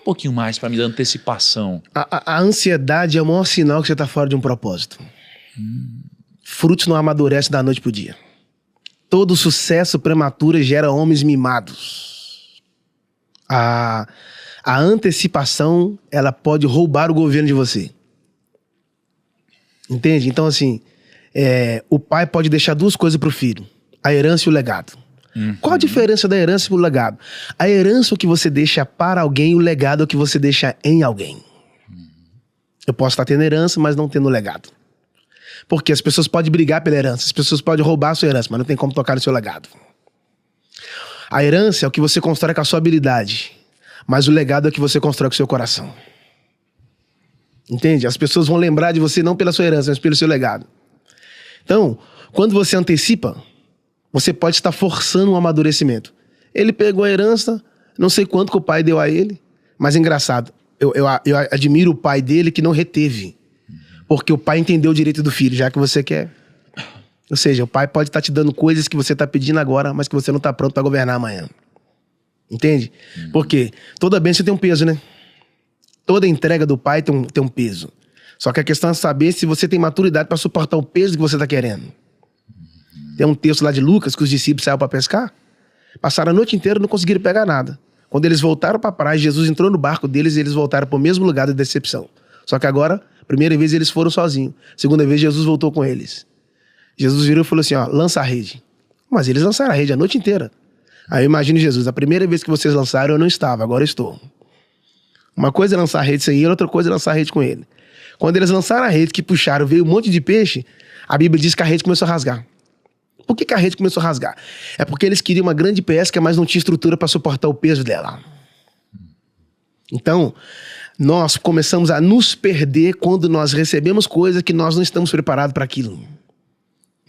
pouquinho mais para me dar antecipação. A ansiedade é o maior sinal que você está fora de um propósito. Frutos não amadurecem da noite pro dia. Todo sucesso prematuro gera homens mimados. A antecipação, ela pode roubar o governo de você. Entende? Então, assim, o pai pode deixar duas coisas pro filho: a herança e o legado. Qual a diferença da herança e do legado? A herança é o que você deixa para alguém, o legado é o que você deixa em alguém. Eu posso estar tendo herança, mas não tendo legado. Porque as pessoas podem brigar pela herança, as pessoas podem roubar a sua herança, mas não tem como tocar no seu legado. A herança é o que você constrói com a sua habilidade, mas o legado é o que você constrói com o seu coração. Entende? As pessoas vão lembrar de você não pela sua herança, mas pelo seu legado. Então, quando você antecipa, você pode estar forçando um amadurecimento. Ele pegou a herança, não sei quanto que o pai deu a ele, mas engraçado, eu admiro o pai dele que não reteve. Porque o pai entendeu o direito do filho, já que você quer. Ou seja, o pai pode estar te dando coisas que você está pedindo agora, mas que você não está pronto para governar amanhã. Entende? Porque toda bênção tem um peso, né? Toda entrega do pai tem um peso. Só que a questão é saber se você tem maturidade para suportar o peso que você está querendo. Tem um texto lá de Lucas que os discípulos saíram para pescar, passaram a noite inteira e não conseguiram pegar nada. Quando eles voltaram para a praia, Jesus entrou no barco deles e eles voltaram para o mesmo lugar da decepção. Só que agora, primeira vez eles foram sozinhos. Segunda vez Jesus voltou com eles. Jesus virou e falou assim, ó, lança a rede. Mas eles lançaram a rede a noite inteira. Aí eu imagino Jesus, a primeira vez que vocês lançaram eu não estava, agora eu estou. Uma coisa é lançar a rede sem ele, outra coisa é lançar a rede com ele. Quando eles lançaram a rede, que puxaram, veio um monte de peixe, a Bíblia diz que a rede começou a rasgar. Por que a rede começou a rasgar? É porque eles queriam uma grande pesca, mas não tinha estrutura para suportar o peso dela. Então, nós começamos a nos perder quando nós recebemos coisas que nós não estamos preparados para aquilo.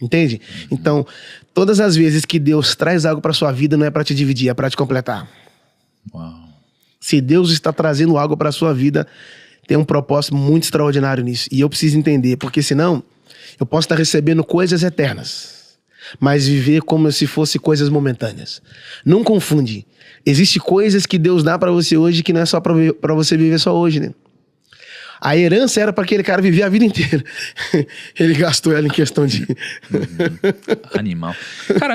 Entende? Então, todas as vezes que Deus traz algo para sua vida, não é para te dividir, é para te completar. Uau. Se Deus está trazendo algo para sua vida, tem um propósito muito extraordinário nisso. E eu preciso entender, porque senão eu posso estar recebendo coisas eternas, mas viver como se fosse coisas momentâneas. Não confunde. Existem coisas que Deus dá para você hoje que não é só para você viver só hoje, né? A herança era para aquele cara viver a vida inteira. Ele gastou ela em questão de... Animal. Cara,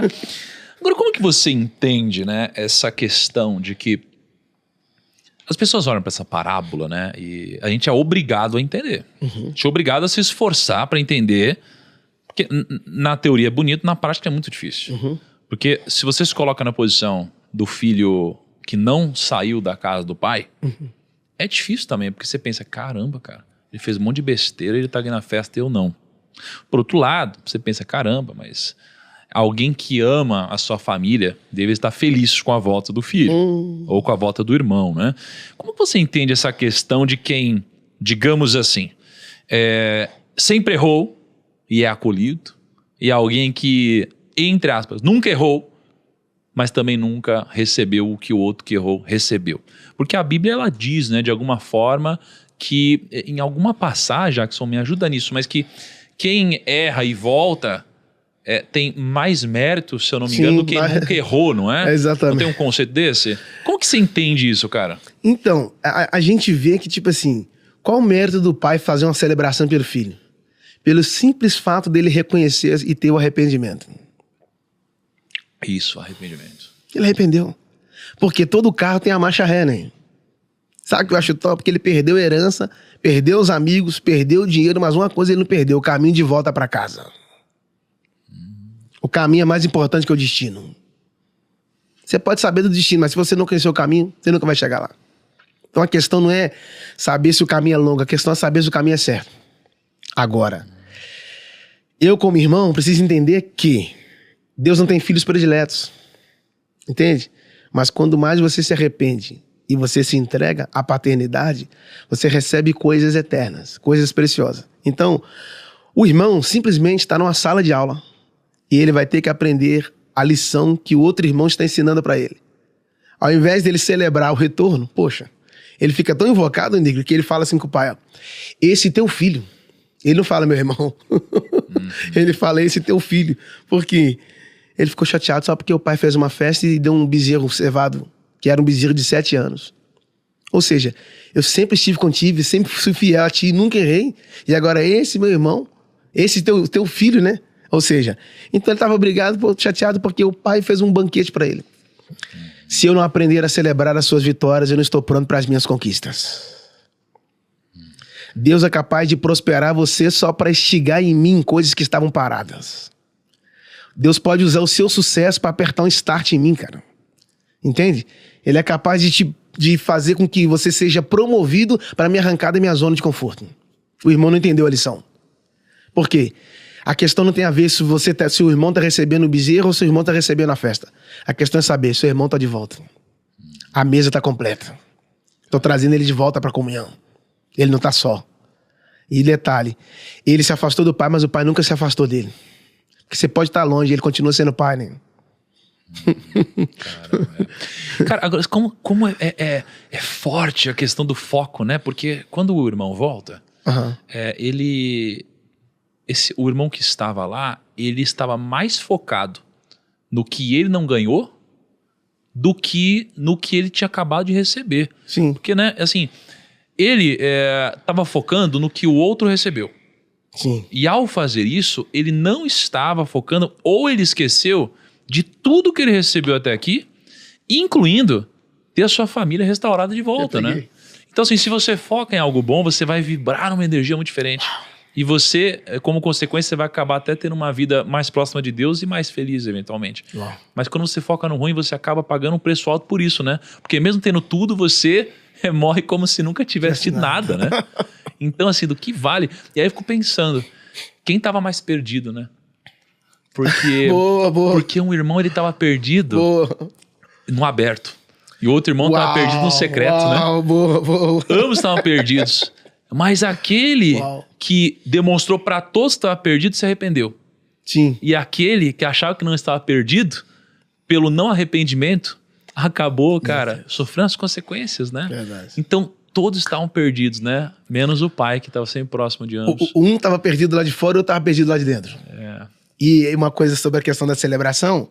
agora como que você entende, né, essa questão de que as pessoas olham para essa parábola, né, e a gente é obrigado a entender. A gente é obrigado a se esforçar para entender, porque na teoria é bonito, na prática é muito difícil. Porque se você se coloca na posição do filho que não saiu da casa do pai, é difícil também, porque você pensa, caramba, cara, ele fez um monte de besteira, ele tá aqui na festa e eu não. Por outro lado, você pensa, caramba, mas alguém que ama a sua família deve estar feliz com a volta do filho, ou com a volta do irmão, né? Como você entende essa questão de quem, digamos assim, sempre errou e é acolhido, e alguém que, entre aspas, nunca errou, mas também nunca recebeu o que o outro que errou recebeu? Porque a Bíblia, ela diz, né, de alguma forma, que em alguma passagem, Jackson, me ajuda nisso, mas que quem erra e volta tem mais mérito, se eu não me engano, do que quem nunca errou, não é? Exatamente. Não tem um conceito desse? Como que você entende isso, cara? Então, a gente vê que, tipo assim, qual o mérito do pai fazer uma celebração pelo filho? Pelo simples fato dele reconhecer e ter o arrependimento. Isso, arrependimento. Ele arrependeu. Porque todo carro tem a marcha ré, né? Sabe o que eu acho top? Porque ele perdeu a herança, perdeu os amigos, perdeu o dinheiro, mas uma coisa ele não perdeu: o caminho de volta para casa. O caminho é mais importante que o destino. Você pode saber do destino, mas se você não conhecer o caminho, você nunca vai chegar lá. Então a questão não é saber se o caminho é longo, a questão é saber se o caminho é certo. Agora, eu como irmão preciso entender que Deus não tem filhos prediletos. Entende? Mas quando mais você se arrepende e você se entrega à paternidade, você recebe coisas eternas, coisas preciosas. Então, o irmão simplesmente está numa sala de aula e ele vai ter que aprender a lição que o outro irmão está ensinando para ele. Ao invés dele celebrar o retorno, poxa, ele fica tão invocado, Nigro, que ele fala assim com o pai, ó, esse teu filho. Ele não fala meu irmão. Ele fala esse teu filho. Porque ele ficou chateado só porque o pai fez uma festa e deu um bezerro cevado, que era um bezerro de 7 anos. Ou seja, eu sempre estive contigo, sempre fui fiel a ti, nunca errei. E agora esse meu irmão, esse teu filho, né? Ou seja, então ele estava chateado porque o pai fez um banquete para ele. Se eu não aprender a celebrar as suas vitórias, eu não estou pronto para as minhas conquistas. Deus é capaz de prosperar você só para instigar em mim coisas que estavam paradas. Deus pode usar o seu sucesso para apertar um start em mim, cara. Entende? Ele é capaz de fazer com que você seja promovido para me arrancar da minha zona de conforto. O irmão não entendeu a lição. Por quê? A questão não tem a ver se o irmão está recebendo o bezerro ou se o irmão está recebendo a festa. A questão é saber se o irmão está de volta. A mesa está completa. Estou trazendo ele de volta para a comunhão. Ele não está só. E detalhe, ele se afastou do pai, mas o pai nunca se afastou dele. Porque você pode estar longe, ele continua sendo pai, né? Cara, agora, como é forte a questão do foco, né? Porque quando o irmão volta, o irmão que estava lá, ele estava mais focado no que ele não ganhou do que no que ele tinha acabado de receber. Sim. Porque, né, assim, ele estava focando no que o outro recebeu. Sim. E ao fazer isso, ele não estava focando, ou ele esqueceu de tudo que ele recebeu até aqui, incluindo ter a sua família restaurada de volta, né? Então, assim, se você foca em algo bom, você vai vibrar numa energia muito diferente. E você, como consequência, você vai acabar até tendo uma vida mais próxima de Deus e mais feliz, eventualmente. Uau. Mas quando você foca no ruim, você acaba pagando um preço alto por isso, né? Porque mesmo tendo tudo, você morre como se nunca tivesse tido nada, né? Então, assim, do que vale? E aí eu fico pensando, quem estava mais perdido, né? Porque, porque um irmão, ele estava perdido no aberto. E o outro irmão estava perdido no secreto, né? Ambos estavam perdidos. Mas aquele que demonstrou para todos que estava perdido se arrependeu. Sim. E aquele que achava que não estava perdido, pelo não arrependimento, acabou, cara, sofrendo as consequências, né? Verdade. Então, todos estavam perdidos, né? Menos o pai, que estava sempre próximo de ambos. Um estava perdido lá de fora e o outro estava perdido lá de dentro. E uma coisa sobre a questão da celebração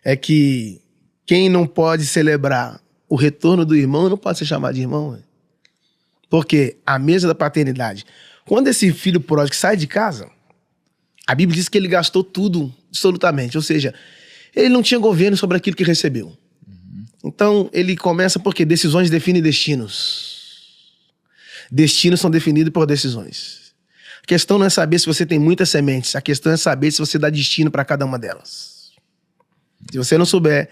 é que quem não pode celebrar o retorno do irmão não pode ser chamado de irmão. Véio. Porque a mesa da paternidade, quando esse filho pródigo sai de casa, a Bíblia diz que ele gastou tudo, absolutamente. Ou seja, ele não tinha governo sobre aquilo que recebeu. Então, ele começa porque decisões definem destinos. Destinos são definidos por decisões. A questão não é saber se você tem muitas sementes. A questão é saber se você dá destino para cada uma delas. Se você não souber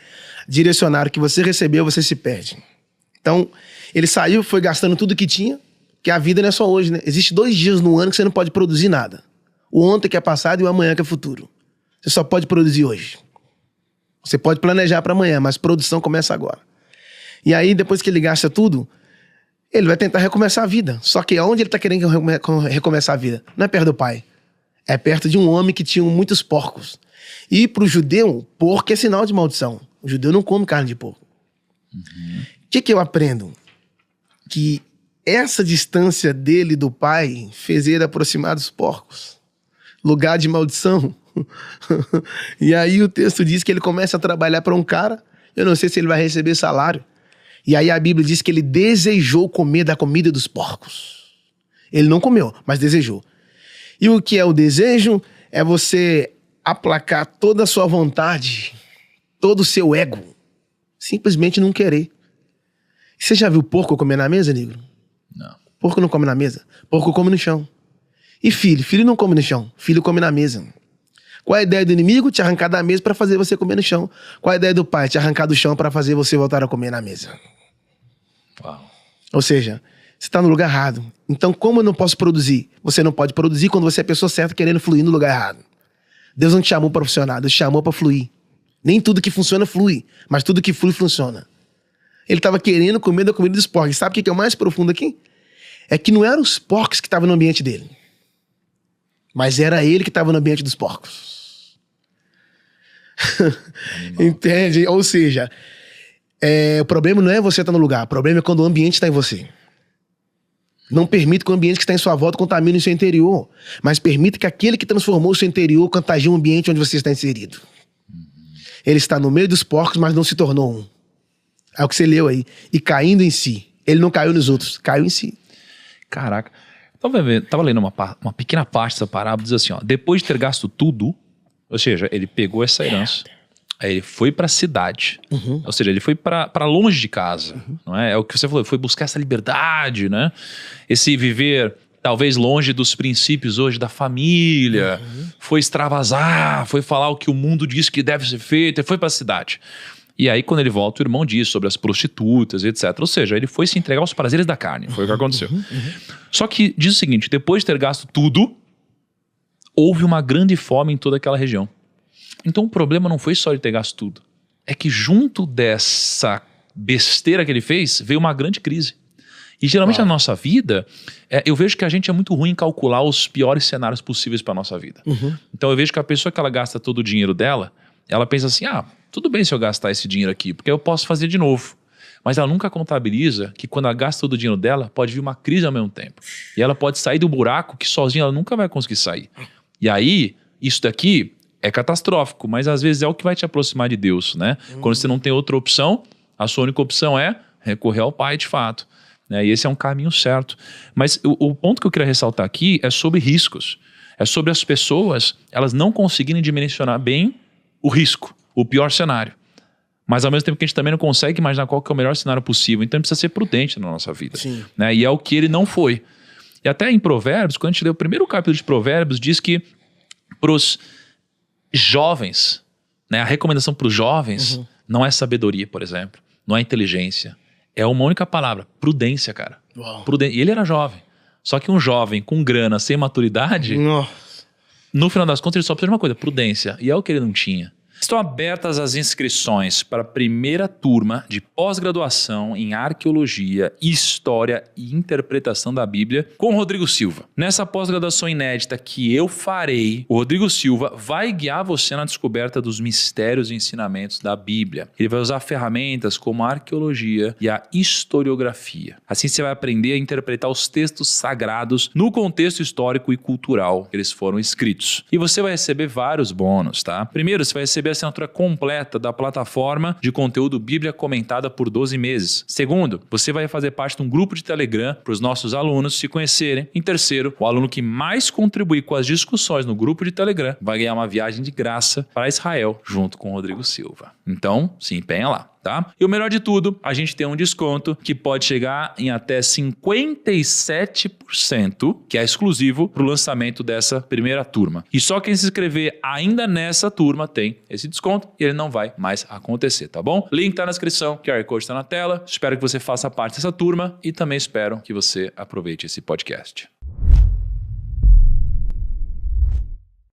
direcionar o que você recebeu, você se perde. Então, ele saiu, foi gastando tudo que tinha, que a vida não é só hoje, né? Existem 2 dias no ano que você não pode produzir nada. O ontem que é passado e o amanhã que é futuro. Você só pode produzir hoje. Você pode planejar para amanhã, mas produção começa agora. E aí, depois que ele gasta tudo, ele vai tentar recomeçar a vida. Só que onde ele está querendo recomeçar a vida? Não é perto do pai. É perto de um homem que tinha muitos porcos. E para o judeu, porco é sinal de maldição. O judeu não come carne de porco. O que eu aprendo? Que essa distância dele do pai fez ele aproximar dos porcos. Lugar de maldição. E aí o texto diz que ele começa a trabalhar para um cara, eu não sei se ele vai receber salário. E aí a Bíblia diz que ele desejou comer da comida dos porcos. Ele não comeu, mas desejou. E o que é o desejo? É você aplacar toda a sua vontade, todo o seu ego. Simplesmente não querer. Você já viu porco comer na mesa, negro? Não. Porco não come na mesa. Porco come no chão. E filho? Filho não come no chão. Filho come na mesa. Qual é a ideia do inimigo? Te arrancar da mesa para fazer você comer no chão. Qual é a ideia do pai? Te arrancar do chão para fazer você voltar a comer na mesa. Uau. Ou seja, você está no lugar errado. Então, como eu não posso produzir? Você não pode produzir quando você é a pessoa certa querendo fluir no lugar errado. Deus não te chamou para funcionar, Deus te chamou para fluir. Nem tudo que funciona flui, mas tudo que flui funciona. Ele estava querendo comer da comida dos porcos. Sabe o que é o mais profundo aqui? É que não eram os porcos que estavam no ambiente dele, mas era ele que estava no ambiente dos porcos. Entende? Ou seja, o problema não é você estar no lugar, o problema é quando o ambiente está em você. Não permita que o ambiente que está em sua volta contamine o seu interior, mas permita que aquele que transformou o seu interior contagie o ambiente onde você está inserido. Ele está no meio dos porcos, mas não se tornou um. É o que você leu aí. E caindo em si, Ele não caiu nos outros, caiu em si. Caraca. Tava lendo uma pequena parte dessa parábola, diz assim, ó, depois de ter gasto tudo, ou seja, ele pegou essa herança, aí ele foi pra cidade, ou seja, ele foi pra longe de casa, não é? É o que você falou, foi buscar essa liberdade, né? Esse viver talvez longe dos princípios hoje da família, foi extravasar, foi falar o que o mundo diz que deve ser feito, ele foi pra cidade. E aí, quando ele volta, o irmão diz sobre as prostitutas, etc. Ou seja, ele foi se entregar aos prazeres da carne. Foi o que aconteceu. Só que diz o seguinte, depois de ter gasto tudo, houve uma grande fome em toda aquela região. Então o problema não foi só ele ter gasto tudo. É que junto dessa besteira que ele fez, veio uma grande crise. E geralmente na nossa vida, eu vejo que a gente é muito ruim em calcular os piores cenários possíveis para a nossa vida. Então eu vejo que a pessoa que ela gasta todo o dinheiro dela, ela pensa assim, tudo bem se eu gastar esse dinheiro aqui, porque eu posso fazer de novo. Mas ela nunca contabiliza que quando ela gasta todo o dinheiro dela, pode vir uma crise ao mesmo tempo. E ela pode sair do buraco que sozinha ela nunca vai conseguir sair. E aí, isso daqui é catastrófico, mas às vezes é o que vai te aproximar de Deus, né? Quando você não tem outra opção, a sua única opção é recorrer ao Pai de fato. Né? E esse é um caminho certo. Mas o ponto que eu queria ressaltar aqui é sobre riscos. É sobre as pessoas, elas não conseguirem dimensionar bem o risco, o pior cenário. Mas ao mesmo tempo que a gente também não consegue imaginar qual que é o melhor cenário possível. Então a gente precisa ser prudente na nossa vida. Né? E é o que ele não foi. E até em Provérbios, quando a gente lê o primeiro capítulo de Provérbios, diz que para os jovens, né, a recomendação para os jovens não é sabedoria, por exemplo. Não é inteligência. É uma única palavra, prudência, cara. E ele era jovem. Só que um jovem com grana, sem maturidade, no final das contas ele só precisa de uma coisa, prudência. E é o que ele não tinha. Estão abertas as inscrições para a primeira turma de pós-graduação em Arqueologia, História e Interpretação da Bíblia com o Rodrigo Silva. Nessa pós-graduação inédita que eu farei, o Rodrigo Silva vai guiar você na descoberta dos mistérios e ensinamentos da Bíblia. Ele vai usar ferramentas como a arqueologia e a historiografia. Assim você vai aprender a interpretar os textos sagrados no contexto histórico e cultural que eles foram escritos. E você vai receber vários bônus, tá? Primeiro, você vai receber a assinatura completa da plataforma de conteúdo Bíblia comentada por 12 meses. Segundo, você vai fazer parte de um grupo de Telegram para os nossos alunos se conhecerem. Em terceiro, o aluno que mais contribuir com as discussões no grupo de Telegram vai ganhar uma viagem de graça para Israel junto com o Rodrigo Silva. Então, se empenha lá. Tá? E o melhor de tudo, a gente tem um desconto que pode chegar em até 57%, que é exclusivo para o lançamento dessa primeira turma. E só quem se inscrever ainda nessa turma tem esse desconto e ele não vai mais acontecer, tá bom? Link tá na descrição, QR Code está na tela. Espero que você faça parte dessa turma e também espero que você aproveite esse podcast.